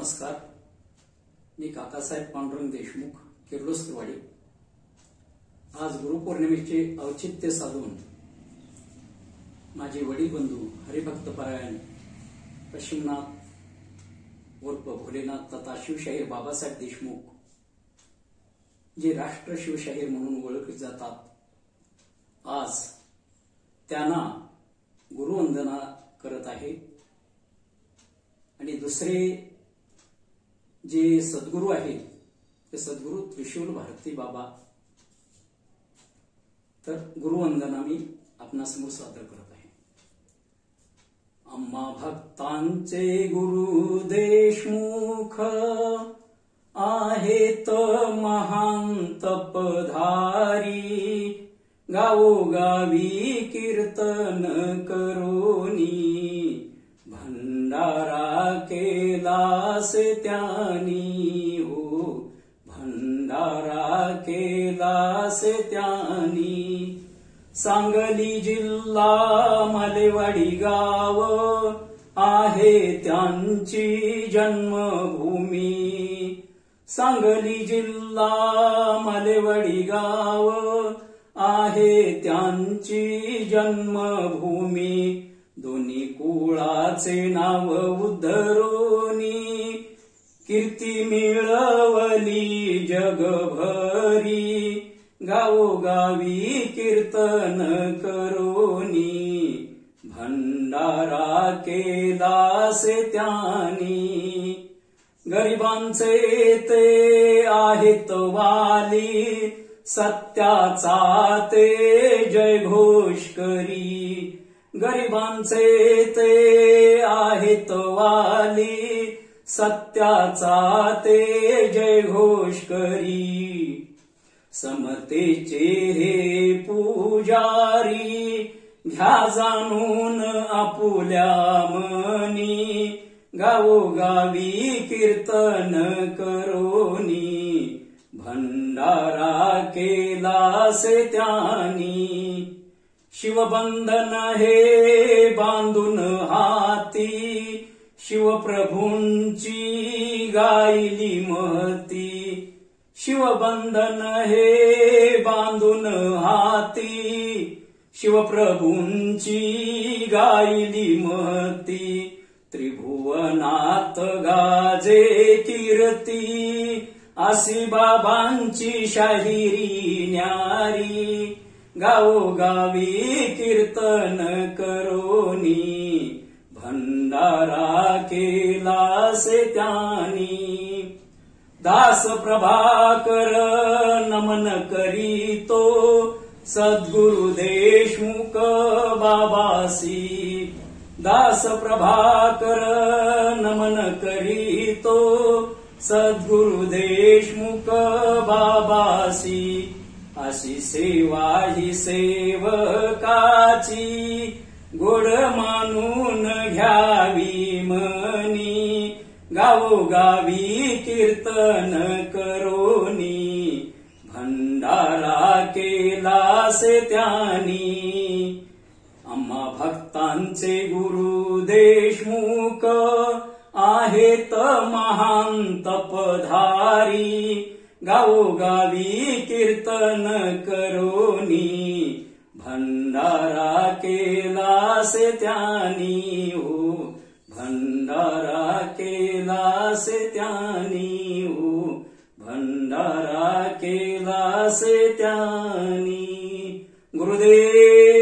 नमस्कार. मी काकासाहेब पांडुरंग देशमुख, किर्लोस्करवाडी. आज गुरुपौर्णिमेचे औचित्य साधून माझे वडील बंधू हरिभक्त परायण पश्चिमनाथ उर्फ भोलेनाथ तथा शिवशाहीर बाबासाहेब देशमुख, जे राष्ट्र शिवशाहीर म्हणून ओळखले जातात, आज त्यांना गुरुवंदना करत आहे. आणि दुसरे जे सद्गुरू आहेत ते सद्गुरू त्रिशूल भारती बाबा. तर गुरुवंदना मी आपणासमोर सादर करत आहे. आम्हा भक्तांचे गुरु देशमुख आहेत महान तपधारी, गावोगावी कीर्तन करोनी, भंडारा केलासे त्यांनी हो, भंडारा केलासे त्यांनी. सांगली जिल्हा मालेवाडी गाव आहे त्यांची जन्मभूमी. सांगली जिल्हा मालेवाडी गाव आहे त्यांची जन्मभूमी. दोन्ही कुळाचे नाव उद्धरोनी, कीर्ती मिळवली जगभरी, गावोगावी कीर्तन करोनी, भंडारा केलासे त्यांनी. गरिबांचे ते आहेत वाली, सत्याचा ते जयघोष करी. गरिबांचे ते आहेत वाली, सत्याचा ते जयघोष करी. समतेचे हे पुजारी, घ्या जाणून आपुल्या मनी, गावोगावी कीर्तन करोनी, भंडारा केलासे त्यांनी. शिवबंधन हे बांधून हाती, शिवप्रभूंची गायली महती. शिवबंधन हे बांधून हाती, शिवप्रभूंची गायली महती. त्रिभुवनात गाजे कीर्ती, अशी बाबांची शाहिरी न्यारी, गावोगावी कीर्तन करोनी, भंडारा केलासे त्यांनी. दास प्रभाकर नमन करीतो, सद्गुरु देशमुख बाबासी. दास प्रभाकर नमन करीतो, सद्गुरु देशमुख बाबासी. अशी सेवा ही सेवकाची, गोड मानून घ्यावी मनी, गावोगावी कीर्तन करोनी, भंडारा केलासे त्यांनी. आम्हा भक्तांचे गुरु देशमुख आहेत महान तपधारी, गावोगावी कीर्तन करोनी, भंडारा केलासे त्यांनी हो, भंडारा केलासे त्यांनी हो, भंडारा केलासे त्यांनी. गुरुदेव